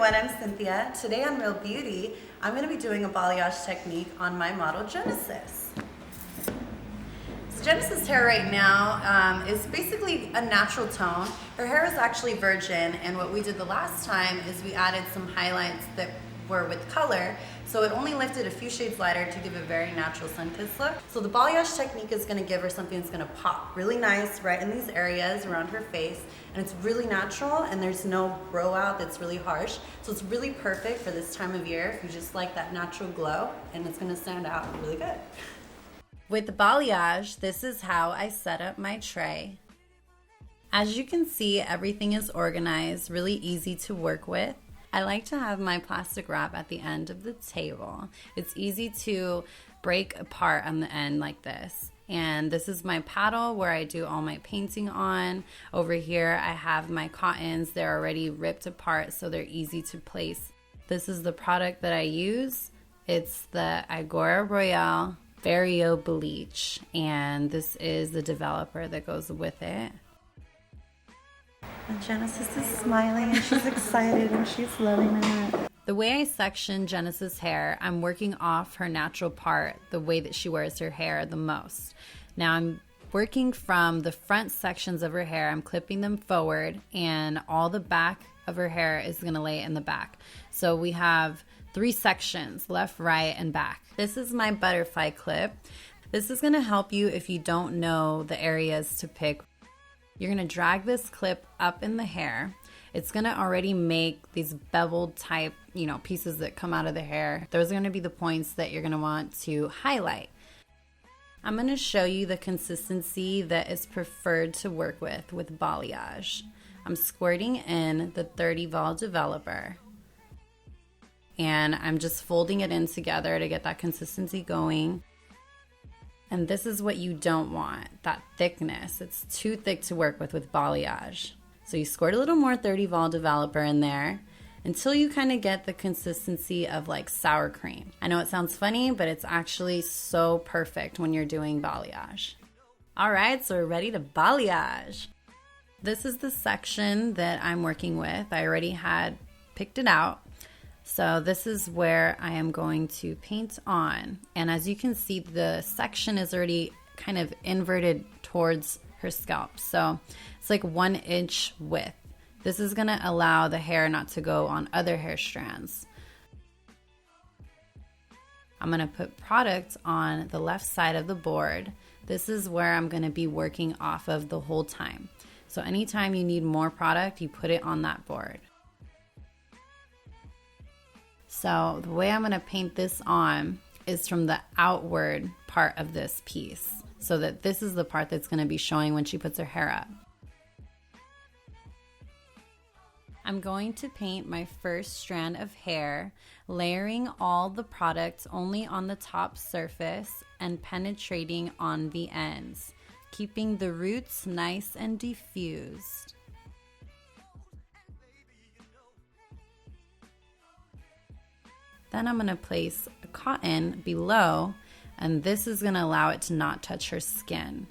everyone, I'm Cynthia. Today on Real Beauty, I'm going to be doing a balayage technique on my model Genesis. So Genesis' hair right now is basically a natural tone. Her hair is actually virgin, and what we did the last time is we added some highlights that were with color, so it only lifted a few shades lighter to give a very natural sun-kissed look. So the balayage technique is going to give her something that's going to pop really nice right in these areas around her face, and it's really natural and there's no grow out that's really harsh. So it's really perfect for this time of year if you just like that natural glow, and it's going to stand out really good. With the balayage, this is how I set up my tray. As you can see, everything is organized, really easy to work with. I like to have my plastic wrap at the end of the table. It's easy to break apart on the end like this. And this is my paddle where I do all my painting on. Over here I have my cottons. They're already ripped apart, so they're easy to place. This is the product that I use. It's the Agora Royale Vario Bleach, and this is the developer that goes with it. And Genesis is smiling and she's excited and she's loving it. The way I section Genesis' hair, I'm working off her natural part, the way that she wears her hair the most. Now I'm working from the front sections of her hair. I'm clipping them forward, and all the back of her hair is going to lay in the back. So we have 3 sections, left, right, and back. This is my butterfly clip. This is going to help you if you don't know the areas to pick. You're going to drag this clip up in the hair. It's going to already make these beveled type, pieces that come out of the hair. Those are going to be the points that you're going to want to highlight. I'm going to show you the consistency that is preferred to work with balayage. I'm squirting in the 30 vol developer, and I'm just folding it in together to get that consistency going. And this is what you don't want, that thickness. It's too thick to work with balayage. So you squirt a little more 30 vol developer in there until you kind of get the consistency of like sour cream. I know it sounds funny, but it's actually so perfect when you're doing balayage. All right, so we're ready to balayage. This is the section that I'm working with. I already had picked it out. So this is where I am going to paint on. And as you can see, the section is already kind of inverted towards her scalp. So it's like 1 inch width. This is going to allow the hair not to go on other hair strands. I'm going to put product on the left side of the board. This is where I'm going to be working off of the whole time. So anytime you need more product, you put it on that board. So the way I'm going to paint this on is from the outward part of this piece, so that this is the part that's going to be showing when she puts her hair up. I'm going to paint my first strand of hair, layering all the product only on the top surface and penetrating on the ends, keeping the roots nice and diffused. Then I'm going to place a cotton below, and this is going to allow it to not touch her skin.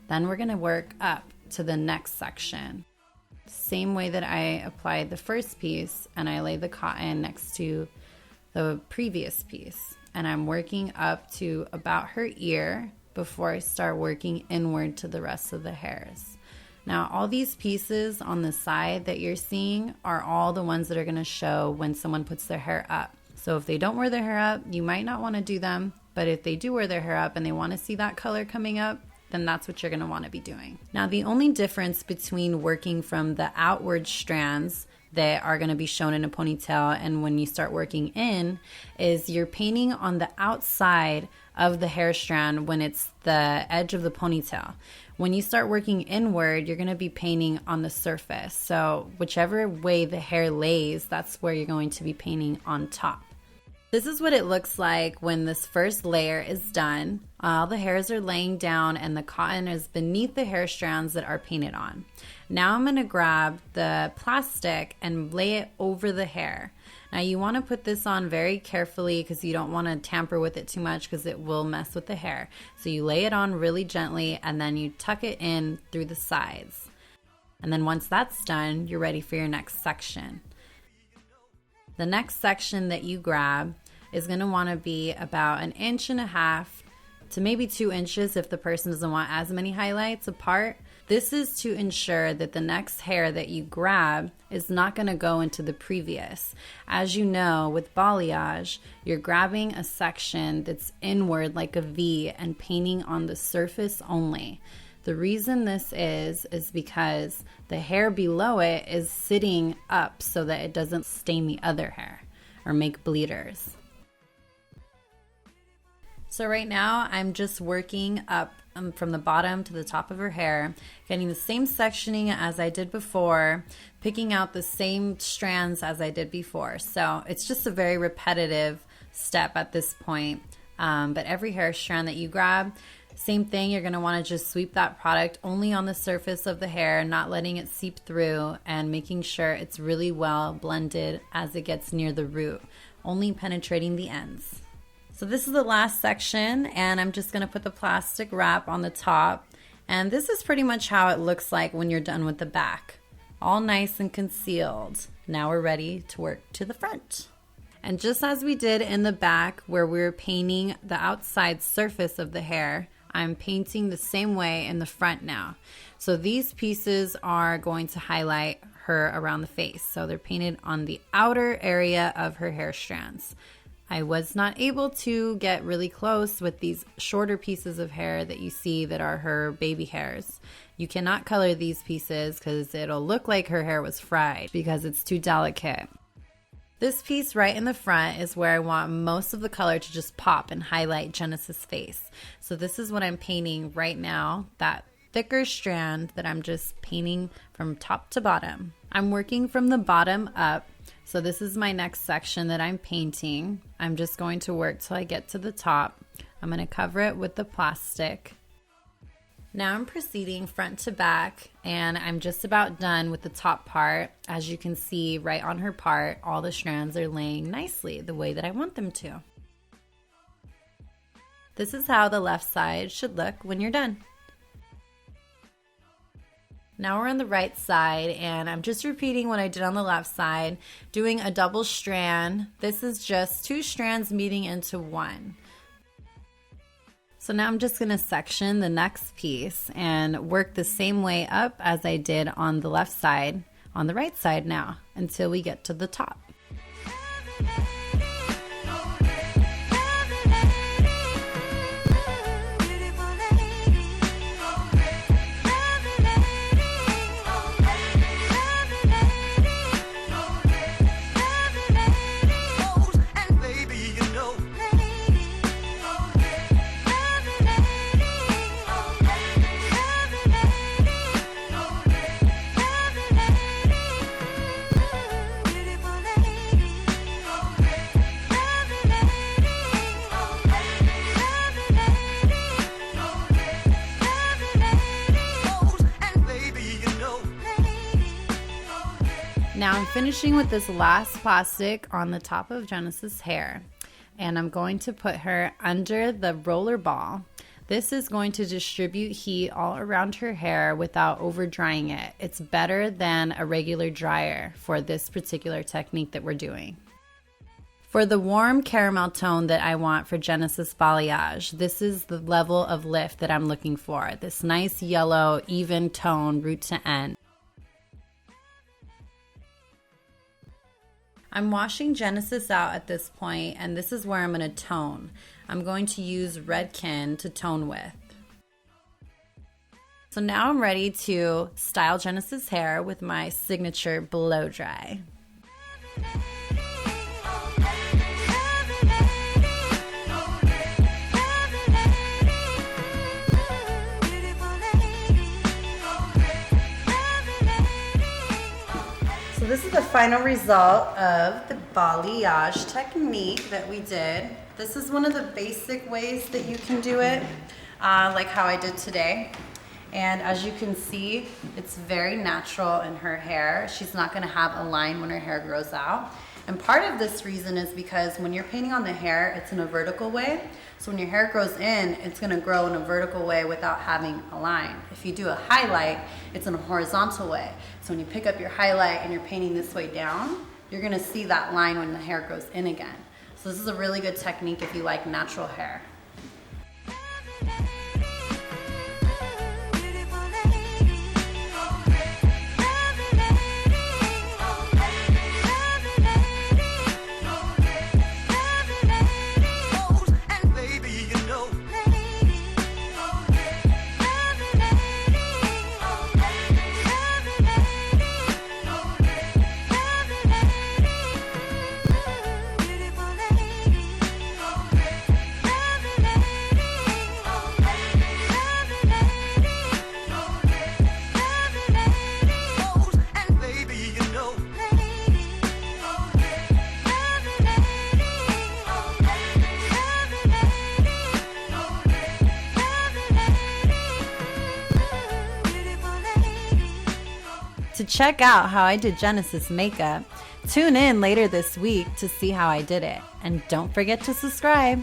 Then we're going to work up to the next section. Same way that I applied the first piece, and I lay the cotton next to the previous piece. And I'm working up to about her ear before I start working inward to the rest of the hairs. Now, all these pieces on the side that you're seeing are all the ones that are going to show when someone puts their hair up. So if they don't wear their hair up, you might not want to do them. But if they do wear their hair up and they want to see that color coming up, then that's what you're going to want to be doing. Now, the only difference between working from the outward strands that are going to be shown in a ponytail and when you start working in is you're painting on the outside of the hair strand when it's the edge of the ponytail. When you start working inward, you're going to be painting on the surface. So whichever way the hair lays, that's where you're going to be painting on top. This is what it looks like when this first layer is done. All the hairs are laying down and the cotton is beneath the hair strands that are painted on. Now I'm going to grab the plastic and lay it over the hair. Now you want to put this on very carefully because you don't want to tamper with it too much because it will mess with the hair. So you lay it on really gently and then you tuck it in through the sides. And then once that's done, you're ready for your next section. The next section that you grab is going to want to be about 1.5 inches to maybe 2 inches if the person doesn't want as many highlights apart. This is to ensure that the next hair that you grab is not going to go into the previous. As you know, with balayage, you're grabbing a section that's inward like a V and painting on the surface only. The reason this is because the hair below it is sitting up so that it doesn't stain the other hair or make bleeders. So right now I'm just working up from the bottom to the top of her hair, getting the same sectioning as I did before, picking out the same strands as I did before. So it's just a very repetitive step at this point. But every hair strand that you grab, same thing, you're going to want to just sweep that product only on the surface of the hair, not letting it seep through, and making sure it's really well blended as it gets near the root, only penetrating the ends. So this is the last section, and I'm just going to put the plastic wrap on the top. And this is pretty much how it looks like when you're done with the back. All nice and concealed. Now we're ready to work to the front. And just as we did in the back where we were painting the outside surface of the hair, I'm painting the same way in the front now. So these pieces are going to highlight her around the face. So they're painted on the outer area of her hair strands. I was not able to get really close with these shorter pieces of hair that you see that are her baby hairs. You cannot color these pieces because it'll look like her hair was fried because it's too delicate. This piece right in the front is where I want most of the color to just pop and highlight Genesis' face. So this is what I'm painting right now, that thicker strand that I'm just painting from top to bottom. I'm working from the bottom up. So this is my next section that I'm painting. I'm just going to work till I get to the top. I'm going to cover it with the plastic. Now I'm proceeding front to back, and I'm just about done with the top part. As you can see right on her part, all the strands are laying nicely the way that I want them to. This is how the left side should look when you're done. Now we're on the right side, and I'm just repeating what I did on the left side, doing a double strand. This is just 2 strands meeting into 1. So now I'm just going to section the next piece and work the same way up as I did on the left side, on the right side now, until we get to the top. Now I'm finishing with this last plastic on the top of Genesis' hair, and I'm going to put her under the roller ball. This is going to distribute heat all around her hair without over drying it. It's better than a regular dryer for this particular technique that we're doing. For the warm caramel tone that I want for Genesis Balayage, this is the level of lift that I'm looking for. This nice yellow, even tone, root to end. I'm washing Genesis out at this point, and this is where I'm going to tone. I'm going to use Redken to tone with. So now I'm ready to style Genesis' hair with my signature blow dry. So this is the final result of the balayage technique that we did. This is one of the basic ways that you can do it, like how I did today. And as you can see, it's very natural in her hair. She's not gonna have a line when her hair grows out. And part of this reason is because when you're painting on the hair, it's in a vertical way. So when your hair grows in, it's gonna grow in a vertical way without having a line. If you do a highlight, it's in a horizontal way. So when you pick up your highlight and you're painting this way down, you're gonna see that line when the hair grows in again. So this is a really good technique if you like natural hair. To check out how I did Genesis makeup, tune in later this week to see how I did it. And don't forget to subscribe.